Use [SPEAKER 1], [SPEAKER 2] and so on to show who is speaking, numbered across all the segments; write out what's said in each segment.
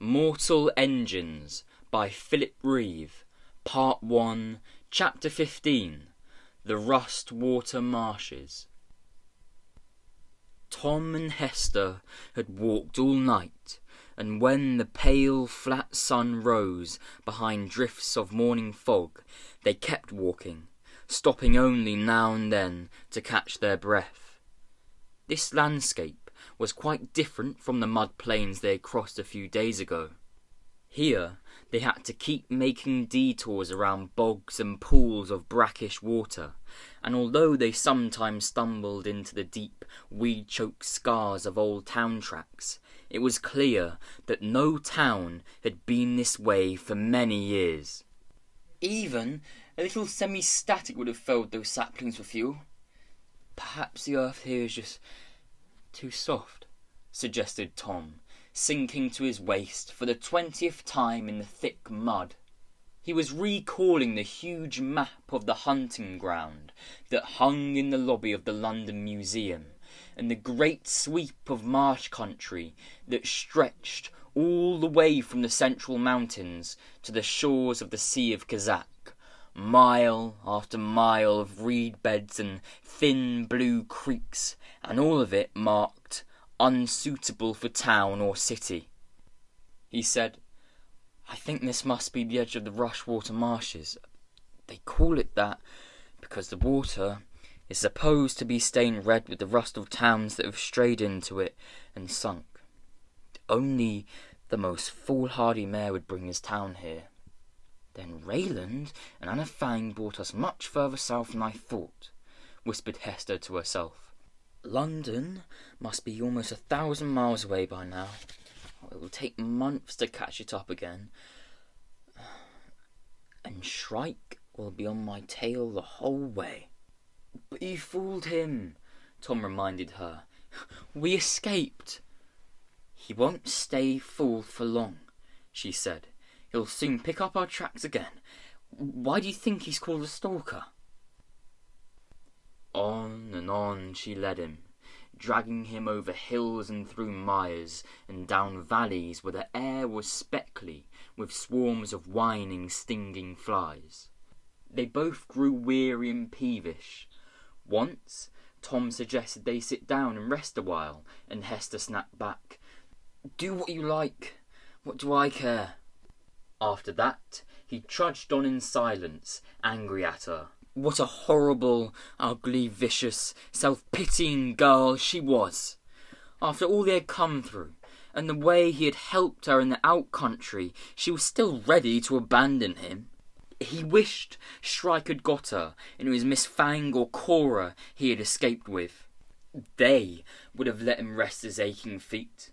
[SPEAKER 1] Mortal Engines by Philip Reeve, Part 1, Chapter 15, The Rustwater Marshes. Tom and Hester had walked all night, and when the pale, flat sun rose behind drifts of morning fog, they kept walking, stopping only now and then to catch their breath. This landscape was quite different from the mud plains they had crossed a few days ago. Here they had to keep making detours around bogs and pools of brackish water, and although they sometimes stumbled into the deep, weed-choked scars of old town tracks, it was clear that no town had been this way for many years. Even a little semi-static would have filled those saplings with fuel. Perhaps the earth here is just too soft, suggested Tom, sinking to his waist for the 20th time in the thick mud. He was recalling the huge map of the hunting ground that hung in the lobby of the London Museum, and the great sweep of marsh country that stretched all the way from the central mountains to the shores of the Sea of Kazakh, mile after mile of reed beds and thin blue creeks, and all of it marked unsuitable for town or city. He said, "I think this must be the edge of the Rustwater Marshes. They call it that because the water is supposed to be stained red with the rust of towns that have strayed into it and sunk. Only the most foolhardy mayor would bring his town here. Then Rayland and Anna Fang brought us much further south than I thought," whispered Hester to herself. "London must be almost 1,000 miles away by now. It will take months to catch it up again. And Shrike will be on my tail the whole way." "But you fooled him," Tom reminded her. "We escaped." "He won't stay fooled for long," she said. "He'll soon pick up our tracks again. Why do you think he's called a stalker?" On and on she led him, dragging him over hills and through mires and down valleys where the air was speckly with swarms of whining, stinging flies. They both grew weary and peevish. Once, Tom suggested they sit down and rest a while, and Hester snapped back, "Do what you like. What do I care?" After that, he trudged on in silence, angry at her. What a horrible, ugly, vicious, self-pitying girl she was! After all they had come through, and the way he had helped her in the out-country, she was still ready to abandon him. He wished Shrike had got her, and it was Miss Fang or Cora he had escaped with. They would have let him rest his aching feet.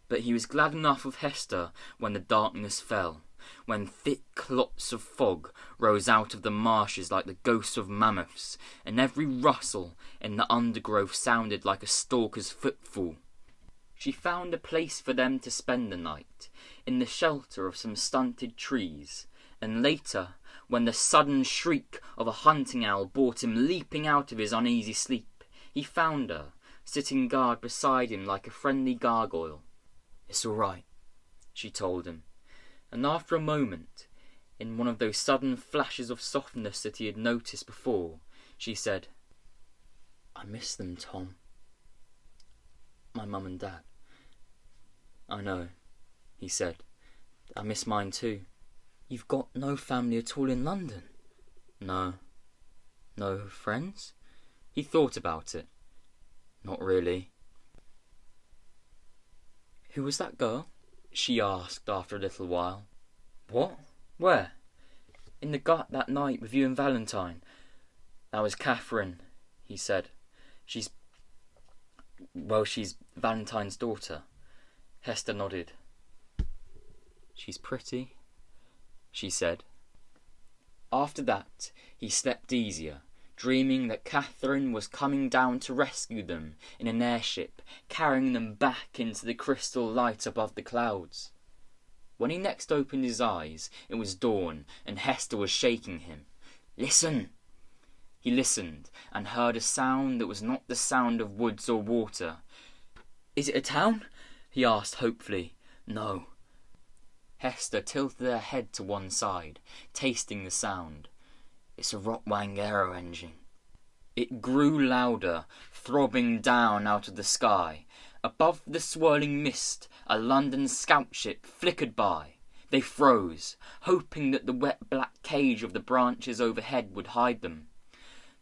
[SPEAKER 1] But he was glad enough of Hester when the darkness fell, when thick clots of fog rose out of the marshes like the ghosts of mammoths, and every rustle in the undergrowth sounded like a stalker's footfall. She found a place for them to spend the night, in the shelter of some stunted trees, and later, when the sudden shriek of a hunting owl brought him leaping out of his uneasy sleep, he found her, sitting guard beside him like a friendly gargoyle. "It's all right," she told him, and after a moment, in one of those sudden flashes of softness that he had noticed before, she said, "I miss them, Tom. My mum and dad." "I know," he said. "I miss mine too." "You've got no family at all in London?" "No." "No friends?" He thought about it. "Not really." "Who was that girl?" she asked after a little while. "What? Where?" "In the gut that night with you and Valentine." "That was Catherine," he said. She's Valentine's daughter." Hester nodded. "She's pretty," she said. After that, he slept easier, dreaming that Catherine was coming down to rescue them in an airship, carrying them back into the crystal light above the clouds. When he next opened his eyes, it was dawn, and Hester was shaking him. "Listen!" He listened, and heard a sound that was not the sound of woods or water. "Is it a town?" he asked hopefully. No. Hester tilted her head to one side, tasting the sound. It's a Rotwang aero engine. It grew louder, throbbing down out of the sky. Above the swirling mist, a London scout ship flickered by. They froze, hoping that the wet black cage of the branches overhead would hide them.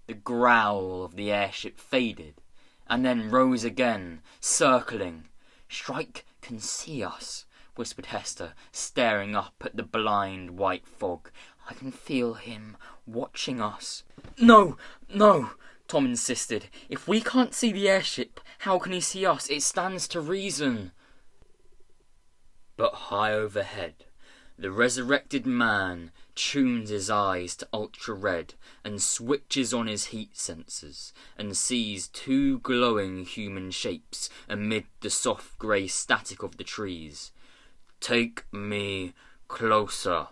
[SPEAKER 1] The growl of the airship faded, and then rose again, circling. "Shrike can see us," whispered Hester, staring up at the blind white fog. "I can feel him watching us." No, Tom insisted. "If we can't see the airship, how can he see us? It stands to reason." But high overhead, the resurrected man tunes his eyes to ultra-red and switches on his heat sensors and sees two glowing human shapes amid the soft grey static of the trees. "Take me closer,"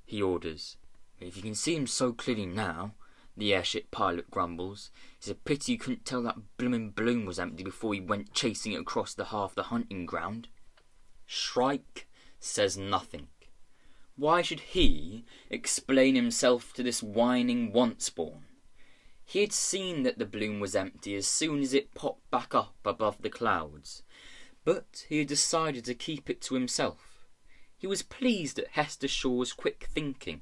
[SPEAKER 1] he orders. "If you can see him so clearly now," the airship pilot grumbles, "it's a pity you couldn't tell that bloomin' balloon was empty before he went chasing it across the half the hunting ground." Shrike says nothing. Why should he explain himself to this whining once-born? He had seen that the balloon was empty as soon as it popped back up above the clouds, but he had decided to keep it to himself. He was pleased at Hester Shaw's quick thinking,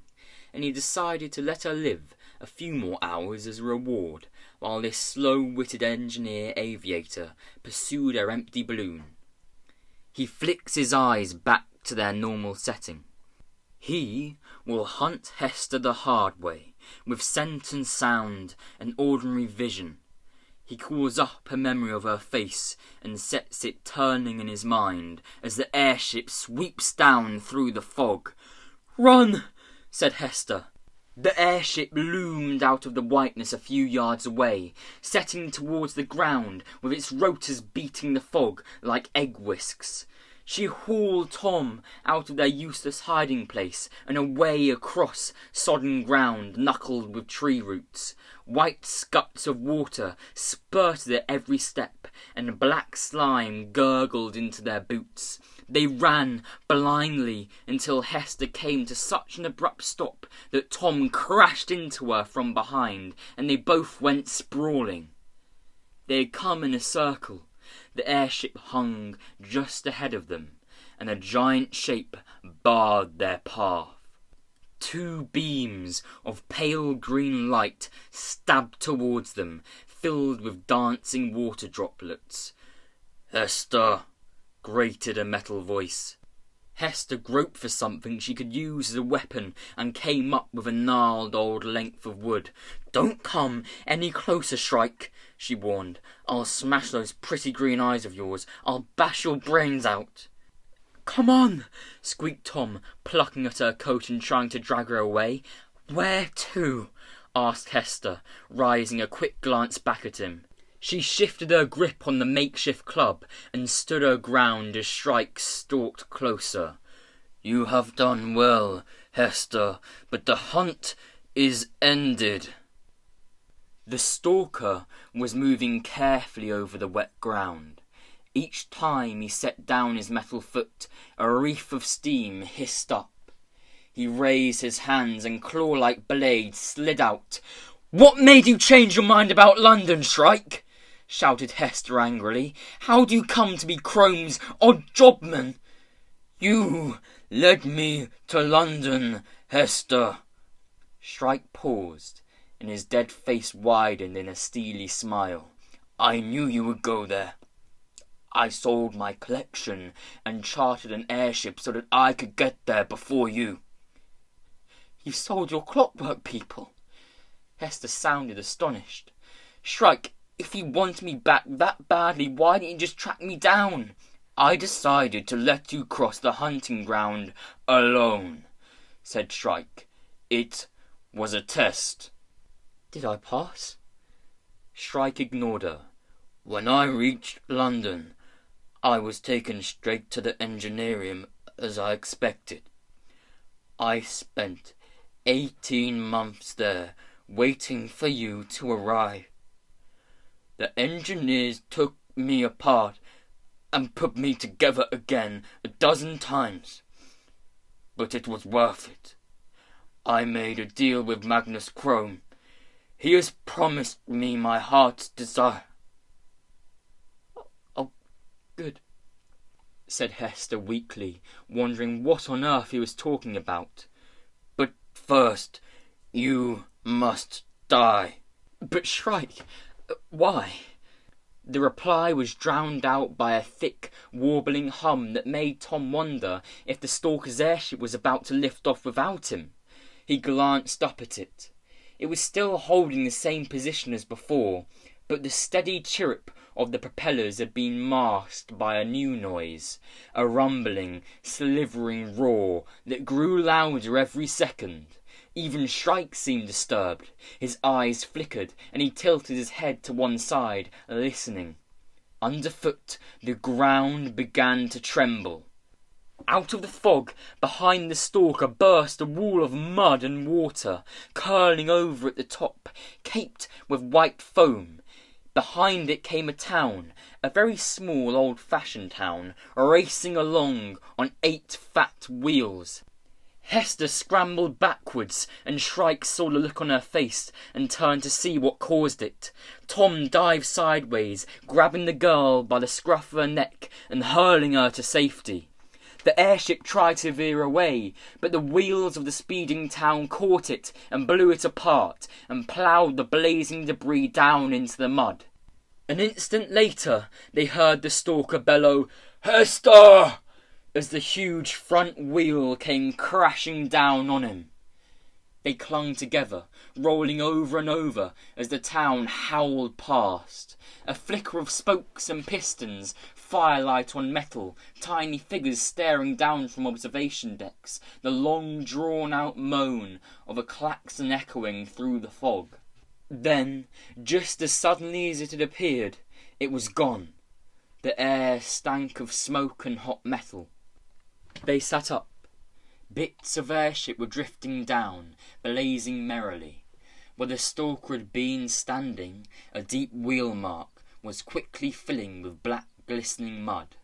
[SPEAKER 1] and he decided to let her live a few more hours as a reward while this slow-witted engineer-aviator pursued her empty balloon. He flicks his eyes back to their normal setting. He will hunt Hester the hard way, with scent and sound and ordinary vision. He calls up a memory of her face and sets it turning in his mind as the airship sweeps down through the fog. "Run!" said Hester. The airship loomed out of the whiteness a few yards away, setting towards the ground with its rotors beating the fog like egg whisks. She hauled Tom out of their useless hiding place and away across sodden ground knuckled with tree roots. White scuts of water spurted at every step, and black slime gurgled into their boots. They ran blindly until Hester came to such an abrupt stop that Tom crashed into her from behind, and they both went sprawling. They had come in a circle. The airship hung just ahead of them, and a giant shape barred their path. Two beams of pale green light stabbed towards them, filled with dancing water droplets. "Hester," grated a metal voice. Hester groped for something she could use as a weapon and came up with a gnarled old length of wood. "Don't come any closer, Shrike," she warned. "I'll smash those pretty green eyes of yours. I'll bash your brains out." "Come on," squeaked Tom, plucking at her coat and trying to drag her away. "Where to?" asked Hester, rising a quick glance back at him. She shifted her grip on the makeshift club and stood her ground as Shrike stalked closer. "You have done well, Hester, but the hunt is ended." The stalker was moving carefully over the wet ground. Each time he set down his metal foot, a wreath of steam hissed up. He raised his hands and claw-like blades slid out. "What made you change your mind about London, Shrike?" shouted Hester angrily. "How do you come to be Chrome's odd jobman?" "You led me to London, Hester." Shrike paused, and his dead face widened in a steely smile. "I knew you would go there. I sold my collection and chartered an airship so that I could get there before you." "You sold your clockwork people?" Hester sounded astonished. "Shrike, if you want me back that badly, why didn't you just track me down?" "I decided to let you cross the hunting ground alone," said Shrike. "It was a test." "Did I pass?" Shrike ignored her. "When I reached London, I was taken straight to the engineering as I expected. I spent 18 months there waiting for you to arrive. The engineers took me apart and put me together again 12 times. But it was worth it. I made a deal with Magnus Crome. He has promised me my heart's desire." "Oh, good," said Hester weakly, wondering what on earth he was talking about. "But first, you must die." "But Shrike, why?" The reply was drowned out by a thick, warbling hum that made Tom wonder if the stalker's airship was about to lift off without him. He glanced up at it. It was still holding the same position as before, but the steady chirrup of the propellers had been masked by a new noise, a rumbling, slivering roar that grew louder every second. Even Shrike seemed disturbed. His eyes flickered, and he tilted his head to one side, listening. Underfoot, the ground began to tremble. Out of the fog behind the stalker burst a wall of mud and water, curling over at the top, caped with white foam. Behind it came a town, a very small old-fashioned town, racing along on 8 fat wheels. Hester scrambled backwards, and Shrike saw the look on her face and turned to see what caused it. Tom dived sideways, grabbing the girl by the scruff of her neck and hurling her to safety. The airship tried to veer away, but the wheels of the speeding town caught it and blew it apart and ploughed the blazing debris down into the mud. An instant later, they heard the stalker bellow, "Hester!" as the huge front wheel came crashing down on him. They clung together, rolling over and over as the town howled past. A flicker of spokes and pistons, firelight on metal, tiny figures staring down from observation decks, the long drawn-out moan of a klaxon echoing through the fog. Then, just as suddenly as it had appeared, it was gone. The air stank of smoke and hot metal. They sat up. Bits of airship were drifting down, blazing merrily. Where the stalker had been standing, a deep wheel mark was quickly filling with black glistening mud.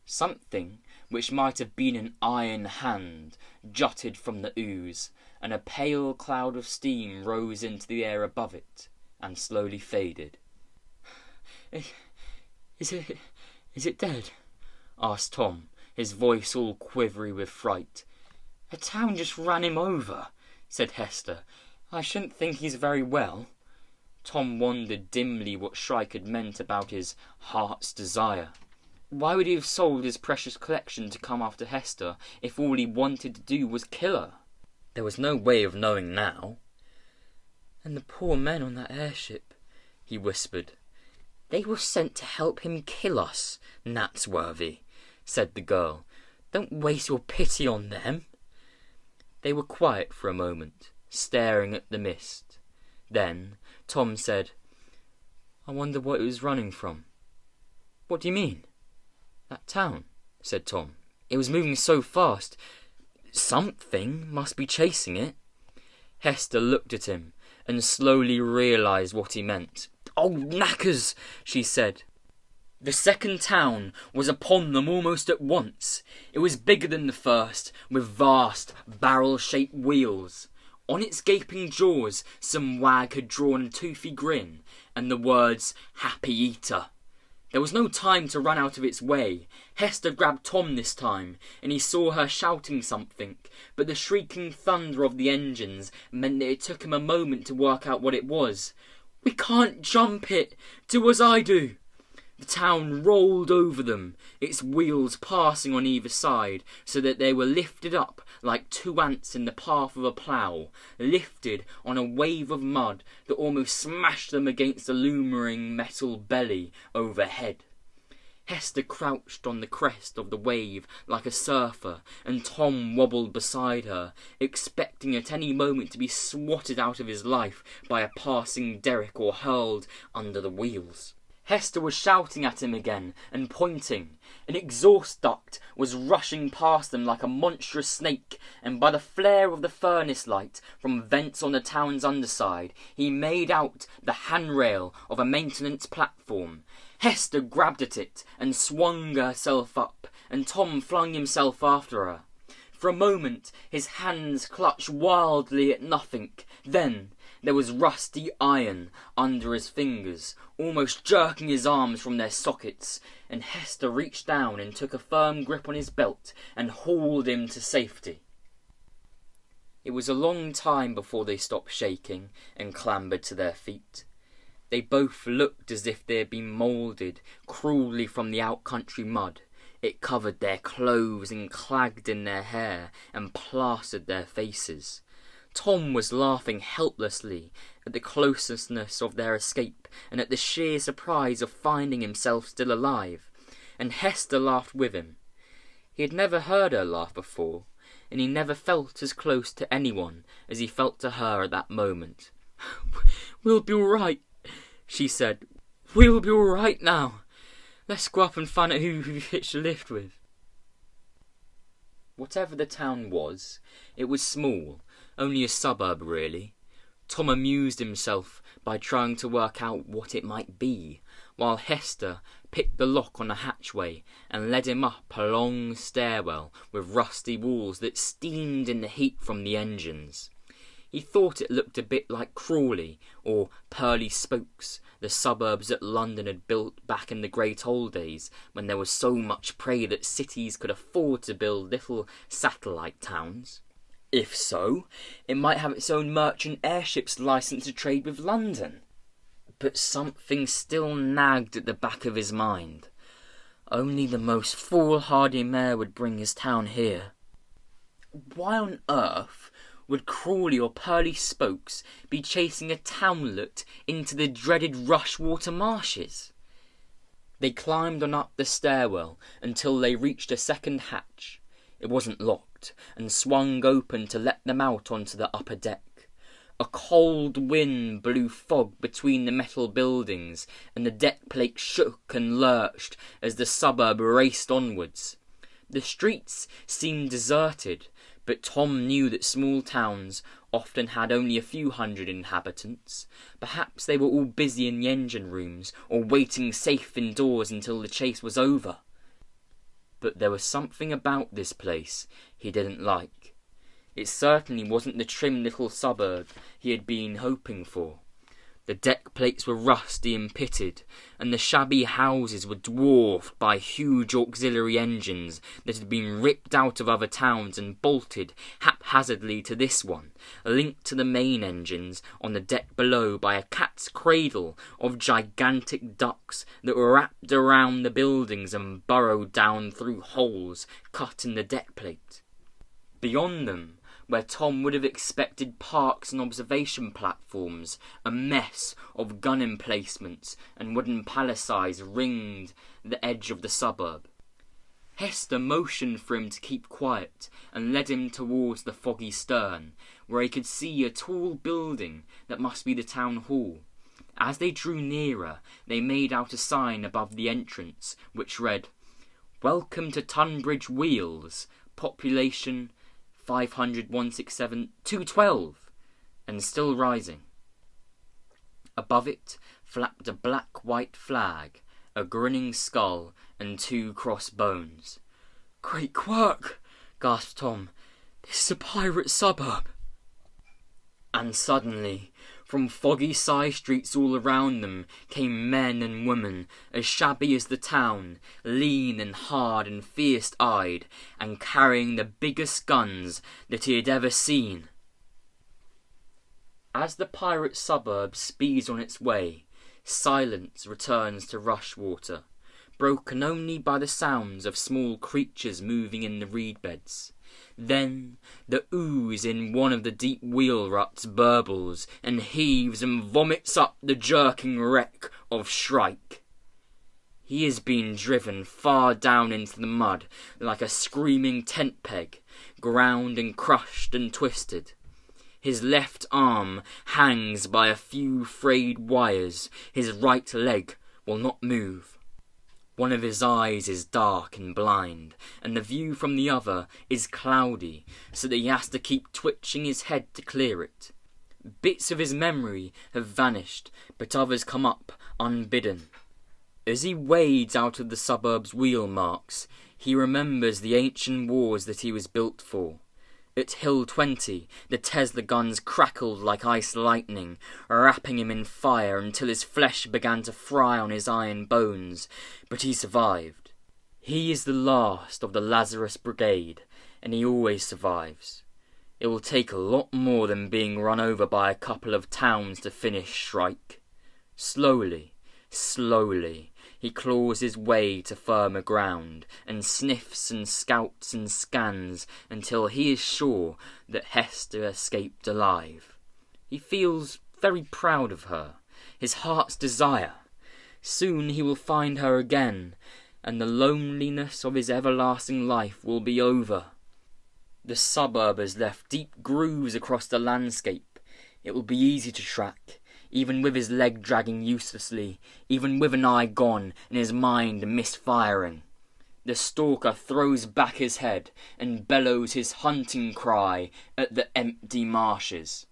[SPEAKER 1] Something, which might have been an iron hand, jutted from the ooze, and a pale cloud of steam rose into the air above it, and slowly faded. Is it dead?" asked Tom, his voice all quivery with fright. "A town just ran him over," said Hester. "I shouldn't think he's very well." Tom wondered dimly what Shrike had meant about his heart's desire. Why would he have sold his precious collection to come after Hester if all he wanted to do was kill her? There was no way of knowing now. "And the poor men on that airship," he whispered. "They were sent to help him kill us, Natsworthy," said the girl. "Don't waste your pity on them." They were quiet for a moment, staring at the mist. Then Tom said, "I wonder what it was running from." "What do you mean?" "That town," said Tom. "It was moving so fast. Something must be chasing it." Hester looked at him and slowly realised what he meant. "Oh, knackers!" she said. The second town was upon them almost at once. It was bigger than the first, with vast, barrel-shaped wheels. On its gaping jaws, some wag had drawn a toothy grin, and the words, "Happy Eater." There was no time to run out of its way. Hester grabbed Tom this time, and he saw her shouting something, but the shrieking thunder of the engines meant that it took him a moment to work out what it was. "We can't jump it! Do as I do!" The town rolled over them, its wheels passing on either side, so that they were lifted up like 2 ants in the path of a plough, lifted on a wave of mud that almost smashed them against the looming metal belly overhead. Hester crouched on the crest of the wave like a surfer, and Tom wobbled beside her, expecting at any moment to be swatted out of his life by a passing derrick or hurled under the wheels. Hester was shouting at him again and pointing. An exhaust duct was rushing past them like a monstrous snake, and by the flare of the furnace light from vents on the town's underside, he made out the handrail of a maintenance platform. Hester grabbed at it and swung herself up, and Tom flung himself after her. For a moment his hands clutched wildly at nothing. Then there was rusty iron under his fingers, almost jerking his arms from their sockets, and Hester reached down and took a firm grip on his belt and hauled him to safety. It was a long time before they stopped shaking and clambered to their feet. They both looked as if they had been moulded cruelly from the out-country mud. It covered their clothes and clagged in their hair and plastered their faces. Tom was laughing helplessly at the closeness of their escape and at the sheer surprise of finding himself still alive, and Hester laughed with him. He had never heard her laugh before, and he never felt as close to anyone as he felt to her at that moment. "We'll be all right," she said. "We'll be all right now. Let's go up and find out who we hitched a lift with." Whatever the town was, it was small, only a suburb really. Tom amused himself by trying to work out what it might be, while Hester picked the lock on a hatchway and led him up a long stairwell with rusty walls that steamed in the heat from the engines. He thought it looked a bit like Crawley or Pearly Spokes, the suburbs that London had built back in the great old days when there was so much prey that cities could afford to build little satellite towns. If so, it might have its own merchant airships licensed to trade with London. But something still nagged at the back of his mind. Only the most foolhardy mayor would bring his town here. Why on earth would Crawley or Pearly Spokes be chasing a townlet into the dreaded Rustwater Marshes? They climbed on up the stairwell until they reached a second hatch. It wasn't locked, and swung open to let them out onto the upper deck. A cold wind blew fog between the metal buildings, and the deck plate shook and lurched as the suburb raced onwards. The streets seemed deserted, but Tom knew that small towns often had only a few hundred inhabitants. Perhaps they were all busy in the engine rooms, or waiting safe indoors until the chase was over. But there was something about this place he didn't like. It certainly wasn't the trim little suburb he had been hoping for. The deck plates were rusty and pitted, and the shabby houses were dwarfed by huge auxiliary engines that had been ripped out of other towns and bolted haphazardly to this one, linked to the main engines on the deck below by a cat's cradle of gigantic ducts that were wrapped around the buildings and burrowed down through holes cut in the deck plate. Beyond them, where Tom would have expected parks and observation platforms, a mess of gun emplacements and wooden palisades ringed the edge of the suburb. Hester motioned for him to keep quiet and led him towards the foggy stern, where he could see a tall building that must be the town hall. As they drew nearer, they made out a sign above the entrance, which read, "Welcome to Tunbridge Wheels, population 500-167-212, and still rising." Above it flapped a black-white flag, a grinning skull, and 2 crossbones. "Great quirk," gasped Tom. "This is a pirate suburb." And suddenly, from foggy side streets all around them, came men and women, as shabby as the town, lean and hard and fierce-eyed, and carrying the biggest guns that he had ever seen. As the pirate suburb speeds on its way, silence returns to Rustwater, broken only by the sounds of small creatures moving in the reed beds. Then the ooze in one of the deep wheel ruts burbles and heaves and vomits up the jerking wreck of Shrike. He is being driven far down into the mud like a screaming tent peg, ground and crushed and twisted. His left arm hangs by a few frayed wires. His right leg will not move. One of his eyes is dark and blind, and the view from the other is cloudy, so that he has to keep twitching his head to clear it. Bits of his memory have vanished, but others come up unbidden. As he wades out of the suburb's wheel marks, he remembers the ancient wars that he was built for. At Hill 20, the Tesla guns crackled like ice lightning, wrapping him in fire until his flesh began to fry on his iron bones, but he survived. He is the last of the Lazarus Brigade, and he always survives. It will take a lot more than being run over by a couple of towns to finish Shrike. Slowly, he claws his way to firmer ground, and sniffs and scouts and scans until he is sure that Hester escaped alive. He feels very proud of her, his heart's desire. Soon he will find her again, and the loneliness of his everlasting life will be over. The suburb has left deep grooves across the landscape. It will be easy to track, even with his leg dragging uselessly, even with an eye gone and his mind misfiring. The stalker throws back his head and bellows his hunting cry at the empty marshes.